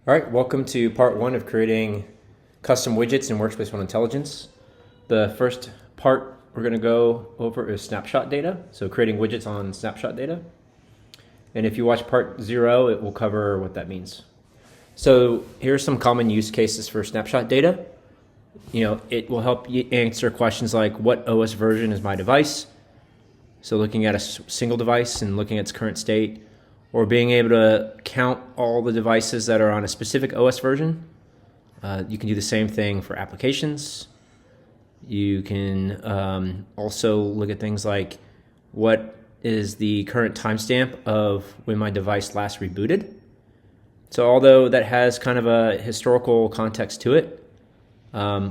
All right, welcome to part one of creating custom widgets in Workspace ONE Intelligence. The first part we're going to go over is snapshot data, so creating widgets on snapshot data. And if you watch part 0, it will cover what that means. So here are some common use cases for snapshot data. It will help you answer questions like, what OS version is my device? So looking at a single device and looking at its current state, or being able to count all the devices that are on a specific OS version. You can do the same thing for applications. You can also look at things like, what is the current timestamp of when my device last rebooted? So although that has kind of a historical context to it,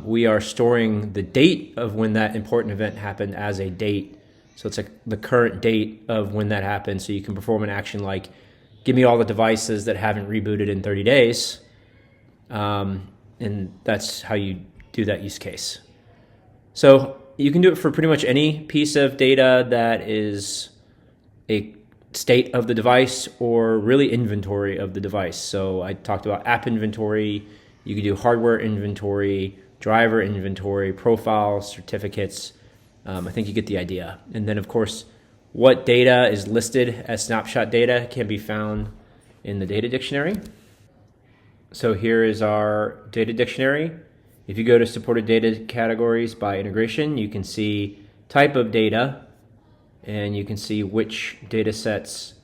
we are storing the date of when that important event happened as a date. So it's like the current date of when that happened. So you can perform an action like, give me all the devices that haven't rebooted in 30 days. And that's how you do that use case. So you can do it for pretty much any piece of data that is a state of the device or really inventory of the device. So I talked about app inventory. You can do hardware inventory, driver inventory, profiles, certificates. I think you get the idea. And then, of course, what data is listed as snapshot data can be found in the data dictionary. So here is our data dictionary. If you go to supported data categories by integration, you can see type of data, and you can see which data sets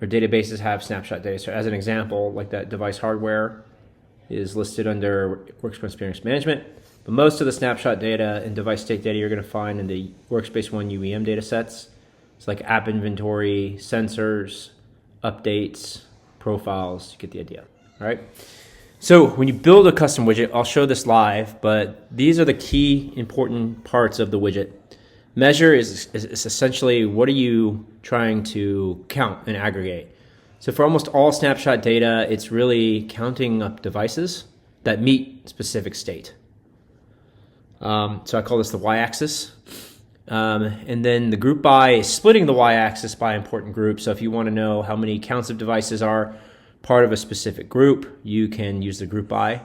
or databases have snapshot data. So as an example, like that device hardware is listed under Workspace Experience Management. But most of the snapshot data and device state data you're going to find in the Workspace ONE UEM data sets. It's like app inventory, sensors, updates, profiles. You get the idea. All right. So when you build a custom widget, I'll show this live, but these are the key important parts of the widget. Measure is essentially, what are you trying to count and aggregate? So for almost all snapshot data, it's really counting up devices that meet specific state. So I call this the y-axis. And then the group by is splitting the y-axis by important group. So if you want to know how many counts of devices are part of a specific group, you can use the group by.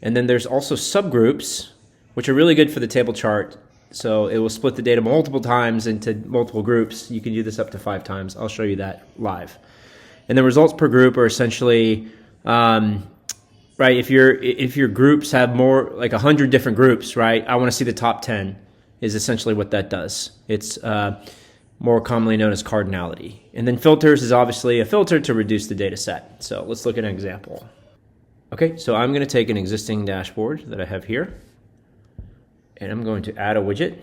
And then there's also subgroups, which are really good for the table chart. So it will split the data multiple times into multiple groups. You can do this up to 5 times. I'll show you that live. And the results per group are essentially, right, if your groups have more, like 100 different groups, right, I want to see the top 10 is essentially what that does. It's more commonly known as cardinality. And then filters is obviously a filter to reduce the data set. So let's look at an example. Okay, so I'm going to take an existing dashboard that I have here, and I'm going to add a widget.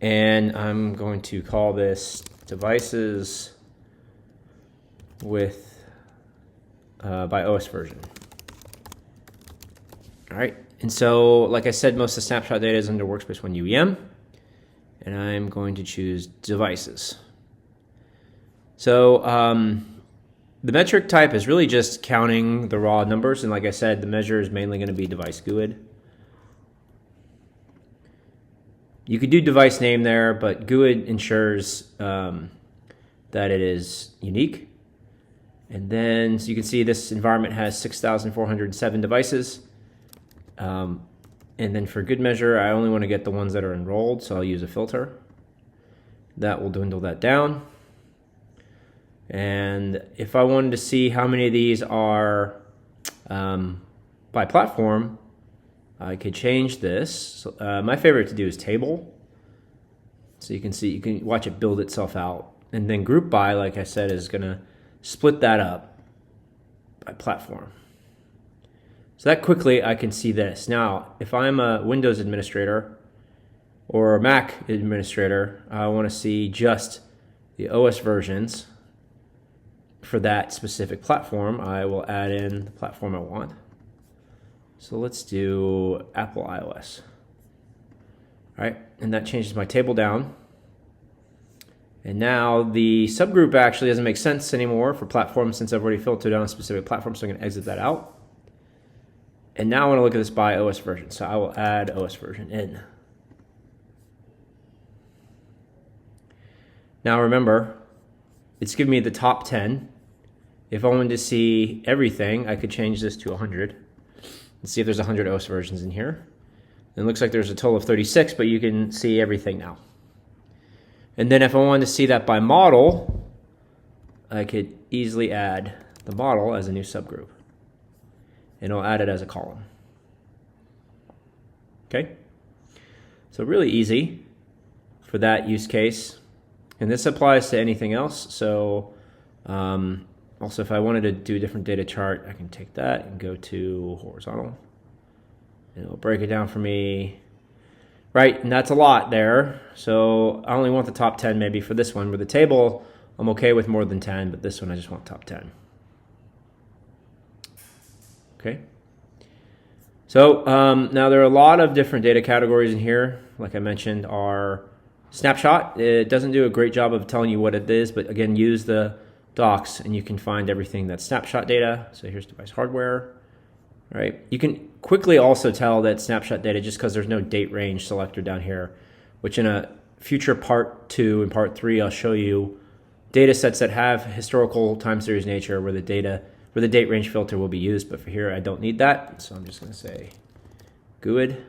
And I'm going to call this devices with by OS version. All right, and so like I said, most of the snapshot data is under Workspace ONE UEM, and I'm going to choose devices. So the metric type is really just counting the raw numbers, and like I said, the measure is mainly going to be device GUID. You could do device name there, but GUID ensures that it is unique. And then, so you can see this environment has 6,407 devices. And then for good measure, I only want to get the ones that are enrolled, so I'll use a filter. That will dwindle that down. And if I wanted to see how many of these are by platform, I could change this. So, my favorite to do is table. So you can see, you can watch it build itself out. And then group by, like I said, is going to split that up by platform. So that quickly I can see this. Now, if I'm a Windows administrator or a Mac administrator, I want to see just the OS versions for that specific platform. I will add in the platform I want. So let's do Apple iOS. All right, and that changes my table down. And now the subgroup actually doesn't make sense anymore for platforms since I've already filtered on a specific platform, so I'm going to exit that out. And now I want to look at this by OS version, so I will add OS version in. Now remember, it's giving me the top 10. If I wanted to see everything, I could change this to 100 and see if there's 100 OS versions in here. It looks like there's a total of 36, but you can see everything now. And then if I wanted to see that by model, I could easily add the model as a new subgroup. And I'll add it as a column. Okay? So really easy for that use case. And this applies to anything else. So also if I wanted to do a different data chart, I can take that and go to horizontal. And it'll break it down for me. Right, and that's a lot there. So I only want the top 10 maybe for this one. With the table, I'm okay with more than 10, but this one I just want top 10. Okay. So now there are a lot of different data categories in here. Like I mentioned, our Snapshot. It doesn't do a great job of telling you what it is, but again, use the docs and you can find everything that's Snapshot data. So here's device hardware. Right. You can quickly also tell that Snapshot data just because there's no date range selector down here, which in a future part 2 and part 3, I'll show you data sets that have historical time series nature where the date range filter will be used. But for here, I don't need that. So I'm just going to say good.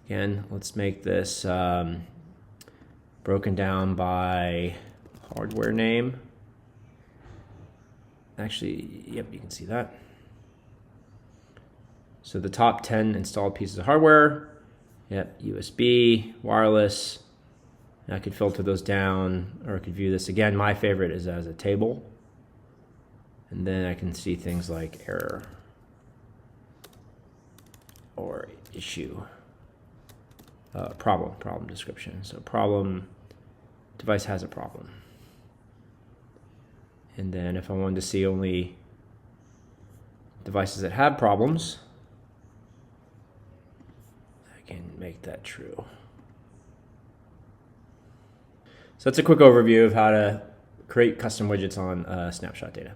Again, let's make this broken down by hardware name. Actually, yep, you can see that. So the top 10 installed pieces of hardware, yep, USB, wireless. And I could filter those down, or I could view this again. My favorite is as a table. And then I can see things like error or issue, problem description. So problem, device has a problem. And then if I wanted to see only devices that have problems, can make that true. So that's a quick overview of how to create custom widgets on Snapshot data.